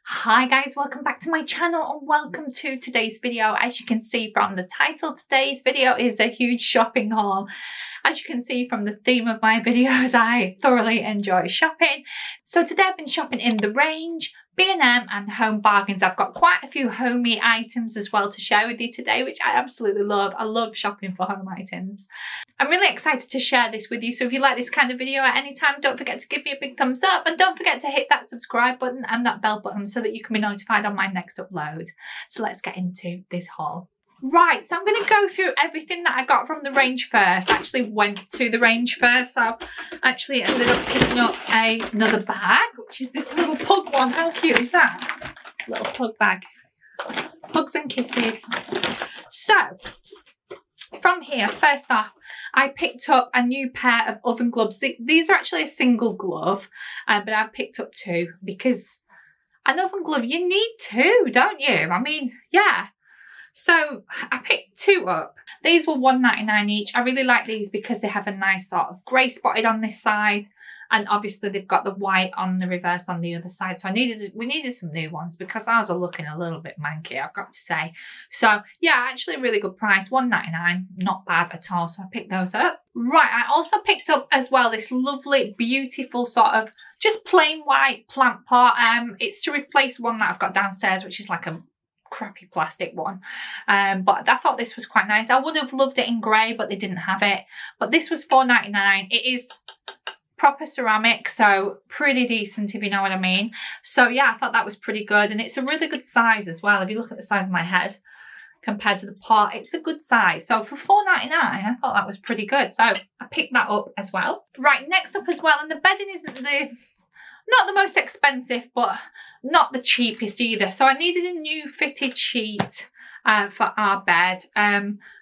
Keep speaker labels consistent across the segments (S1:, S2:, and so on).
S1: Hi guys, welcome back to my channel and welcome to today's video. As you can see from the title, today's video is a huge shopping haul. As you can see from the theme of my videos, I thoroughly enjoy shopping. So today I've been shopping in the range, B&M and Home Bargains. I've got quite a few homey items as well to share with you today, which I absolutely love. I love shopping for home items. I'm really excited to share this with you, so if you like this kind of video at any time, don't forget to give me a big thumbs up and don't forget to hit that subscribe button and that bell button so that you can be notified on my next upload. So let's get into this haul. Right, so I'm going to go through everything that I got from the range first. I actually went to the range first, so I actually ended up picking up another bag, which is this little pug one. How cute is that? Little pug bag. Hugs and kisses. So, from here, first off, I picked up a new pair of oven gloves. These are actually a single glove, but I picked up two because an oven glove, you need two, don't you? I mean, yeah. So I picked two up. These were $1.99 each. I really like these because they have a nice sort of grey spotted on this side, and obviously they've got the white on the reverse on the other side. So we needed some new ones because ours are looking a little bit manky, I've got to say. So yeah, actually a really good price, $1.99, not bad at all. So I picked those up. Right, I also picked up as well this lovely, beautiful sort of just plain white plant pot. It's to replace one that I've got downstairs, which is like a crappy plastic one, but I thought this was quite nice. I would have loved it in grey, but they didn't have it. But this was $4.99. It is proper ceramic, so pretty decent, if you know what I mean. So yeah, I thought that was pretty good, and it's a really good size as well. If you look at the size of my head compared to the pot, it's a good size. So for $4.99, I thought that was pretty good. So I picked that up as well. Right, next up as well, and the bedding isn't not the most expensive, but not the cheapest either. So I needed a new fitted sheet for our bed.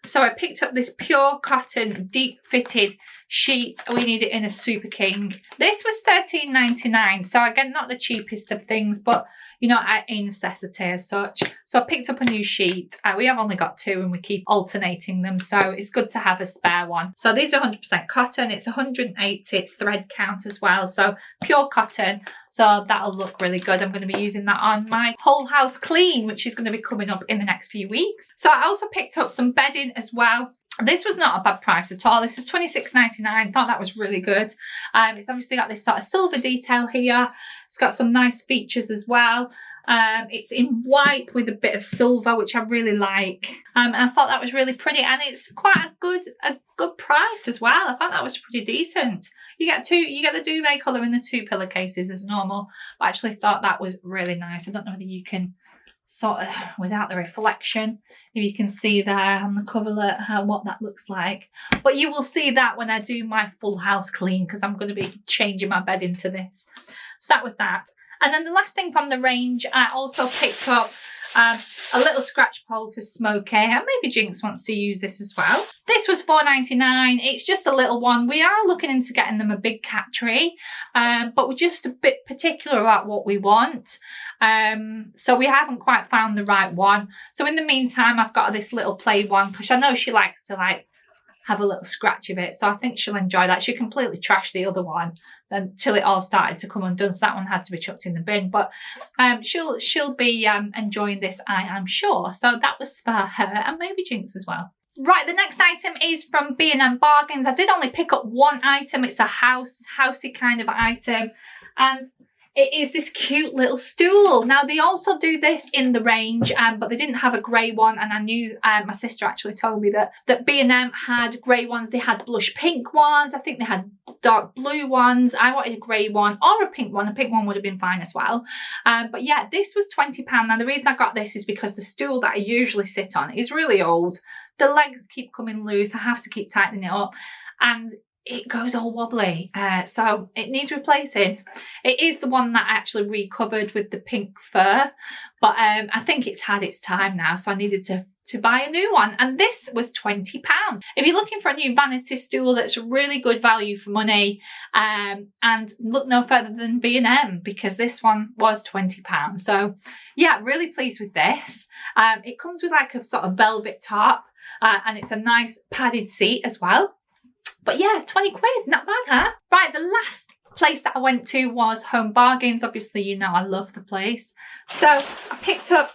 S1: So I picked up this pure cotton deep fitted sheet. We need it in a Super King. This was $13.99. So again, not the cheapest of things, but you know, a necessity as such. So I picked up a new sheet. We have only got two and we keep alternating them, so it's good to have a spare one. So these are 100% cotton. It's 180 thread count as well, so pure cotton. So that'll look really good. I'm going to be using that on my whole house clean, which is going to be coming up in the next few weeks. So I also picked up some bedding as well. This was not a bad price at all. This is $26.99. Thought that was really good. It's obviously got this sort of silver detail here. It's got some nice features as well. It's in white with a bit of silver, which I really like. And I thought that was really pretty, and it's quite a good price as well. I thought that was pretty decent. You get the duvet colour in the two pillowcases as normal, but I actually thought that was really nice. I don't know whether you can sort of, without the reflection, if you can see there on the coverlet what that looks like, but you will see that when I do my full house clean, because I'm going to be changing my bed into this. So that was that. And then the last thing from the range, I also picked up a little scratch pole for Smokey, and maybe Jinx wants to use this as well. This was $4.99. It's just a little one. We are looking into getting them a big cat tree, but we're just a bit particular about what we want. So we haven't quite found the right one. So in the meantime, I've got this little play one because I know she likes to like have a little scratch of it, so I think she'll enjoy that. She completely trashed the other one until it all started to come undone, so that one had to be chucked in the bin, but she'll be enjoying this, I am sure. So that was for her, and maybe Jinx as well. Right, the next item is from B&M Bargains. I did only pick up one item. It's a housey kind of item, and it is this cute little stool. Now, they also do this in the range, but they didn't have a grey one, and I knew, my sister actually told me that B&M had grey ones. They had blush pink ones. I think they had dark blue ones. I wanted a grey one or a pink one. A pink one would have been fine as well. But yeah, this was £20. Now, the reason I got this is because the stool that I usually sit on is really old. The legs keep coming loose. I have to keep tightening it up, and it goes all wobbly, so it needs replacing. It is the one that I actually recovered with the pink fur, but I think it's had its time now, so I needed to buy a new one, and this was £20. If you're looking for a new vanity stool that's really good value for money, and look no further than B&M, because this one was £20. So yeah, really pleased with this. It comes with like a sort of velvet top, and it's a nice padded seat as well. But yeah, 20 quid, not bad, huh? Right, the last place that I went to was Home Bargains. Obviously, you know I love the place. So I picked up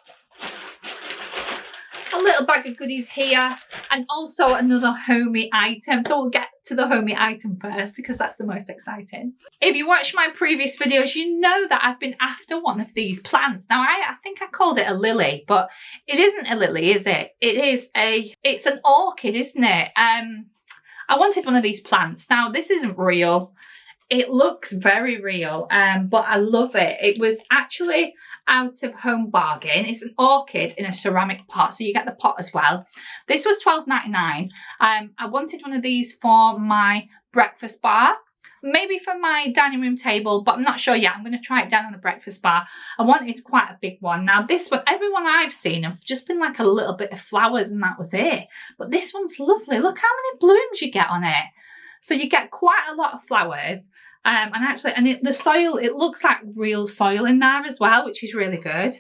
S1: a little bag of goodies here and also another homey item. So we'll get to the homey item first because that's the most exciting. If you watch my previous videos, you know that I've been after one of these plants. Now I think I called it a lily, but it isn't a lily, is it? It's an orchid, isn't it? I wanted one of these plants. Now this isn't real. It looks very real, but I love it. It was actually out of Home Bargain. It's an orchid in a ceramic pot, so you get the pot as well. This was $12.99. I wanted one of these for my breakfast bar, maybe for my dining room table, but I'm not sure yet. I'm going to try it down on the breakfast bar. I wanted quite a big one. Now this one, everyone I've seen have just been like a little bit of flowers and that was it. But this one's lovely. Look how many blooms you get on it. So you get quite a lot of flowers. The soil, it looks like real soil in there as well, which is really good.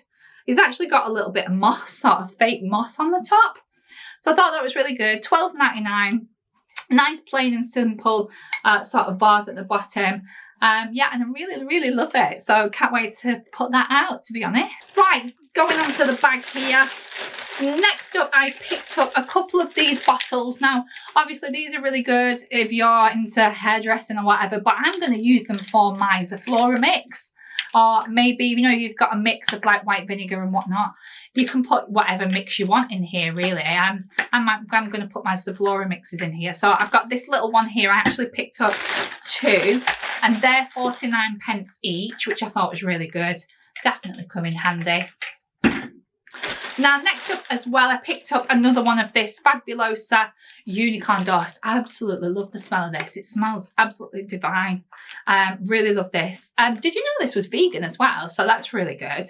S1: It's actually got a little bit of moss, sort of fake moss on the top. So I thought that was really good. $12.99. Nice, plain and simple sort of vase at the bottom. Yeah, and I really love it. So can't wait to put that out, to be honest. Right, going on to the bag here. Next up, I picked up a couple of these bottles. Now, obviously, these are really good if you're into hairdressing or whatever, but I'm going to use them for my Zoflora mix. Or maybe, you know, you've got a mix of like white vinegar and whatnot. You can put whatever mix you want in here, really. I'm going to put my Zoflora mixes in here. So I've got this little one here. I actually picked up two, and they're 49p each, which I thought was really good. Definitely come in handy. Now, next up as well, I picked up another one of this Fabulosa Unicorn Dust. I absolutely love the smell of this. It smells absolutely divine. Really love this. Did you know this was vegan as well? So that's really good.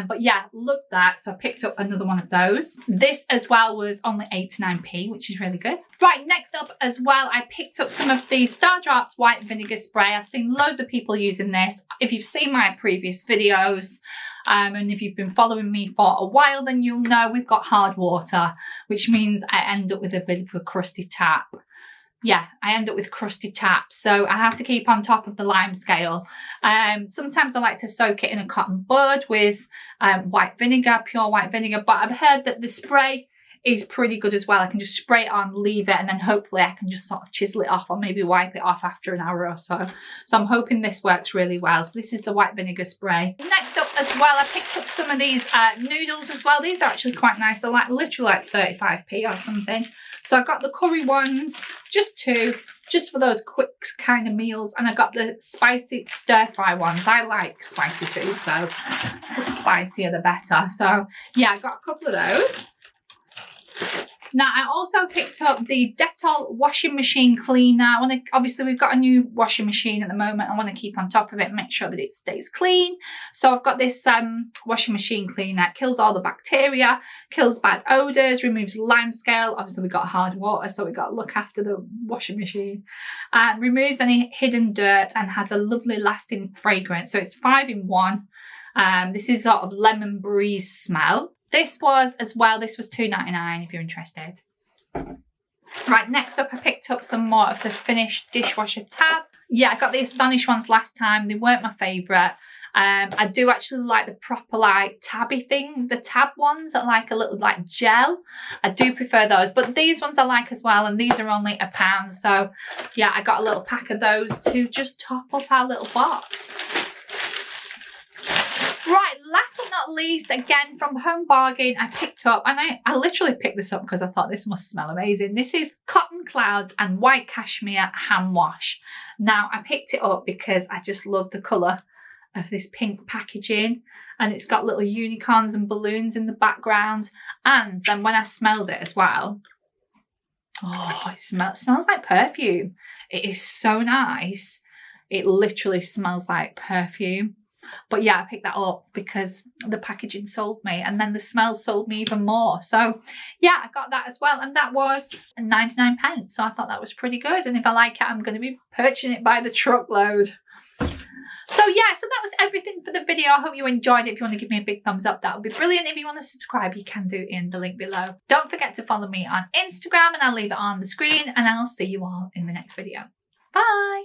S1: But yeah, love that. So I picked up another one of those. This as well was only 89p, which is really good. Right, next up as well, I picked up some of the Star Drops White Vinegar Spray. I've seen loads of people using this. If you've seen my previous videos, and if you've been following me for a while, then you'll know we've got hard water, which means I end up with a bit of a crusty tap. Yeah, I end up with crusty taps, so I have to keep on top of the lime scale. Sometimes I like to soak it in a cotton bud with white vinegar, pure white vinegar, but I've heard that the spray is pretty good as well. I can just spray it on, leave it, and then hopefully I can just sort of chisel it off or maybe wipe it off after an hour or so. So I'm hoping this works really well. So this is the white vinegar spray. Next up as well, I picked up some of these noodles as well. These are actually quite nice. They're like literally like 35p or something. So I got the curry ones, just two, just for those quick kind of meals. And I got the spicy stir fry ones. I like spicy food, so the spicier the better. So yeah, I got a couple of those. Now, I also picked up the Dettol washing machine cleaner. Obviously, we've got a new washing machine at the moment. I want to keep on top of it and make sure that it stays clean. So I've got this washing machine cleaner. It kills all the bacteria, kills bad odours, removes lime scale. Obviously, we've got hard water, so we've got to look after the washing machine. Removes any hidden dirt and has a lovely lasting fragrance. So it's 5 in 1. This is sort of lemon breeze smell. This was as well, this was $2.99 if you're interested. Right, next up I picked up some more of the finished dishwasher tab. Yeah, I got the Astonish ones last time. They weren't my favourite. I do actually like the proper like tabby thing, the tab ones that like a little like gel. I do prefer those, but these ones I like as well, and these are only £1. So yeah, I got a little pack of those to just top up our little box. Right, last but not least, again from Home Bargain, I picked up, and I literally picked this up because I thought this must smell amazing. This is Cotton Clouds and White Cashmere Hand Wash. Now, I picked it up because I just love the colour of this pink packaging, and it's got little unicorns and balloons in the background. And then when I smelled it as well, oh, it smells like perfume. It is so nice. It literally smells like perfume. But yeah, I picked that up because the packaging sold me, and then the smell sold me even more. So yeah, I got that as well, and that was 99p. So I thought that was pretty good, and if I like it, I'm going to be purchasing it by the truckload. So yeah, so that was everything for the video. I hope you enjoyed it. If you want to give me a big thumbs up, that would be brilliant. If you want to subscribe, you can do in the link below. Don't forget to follow me on Instagram, and I'll leave it on the screen, and I'll see you all in the next video. Bye.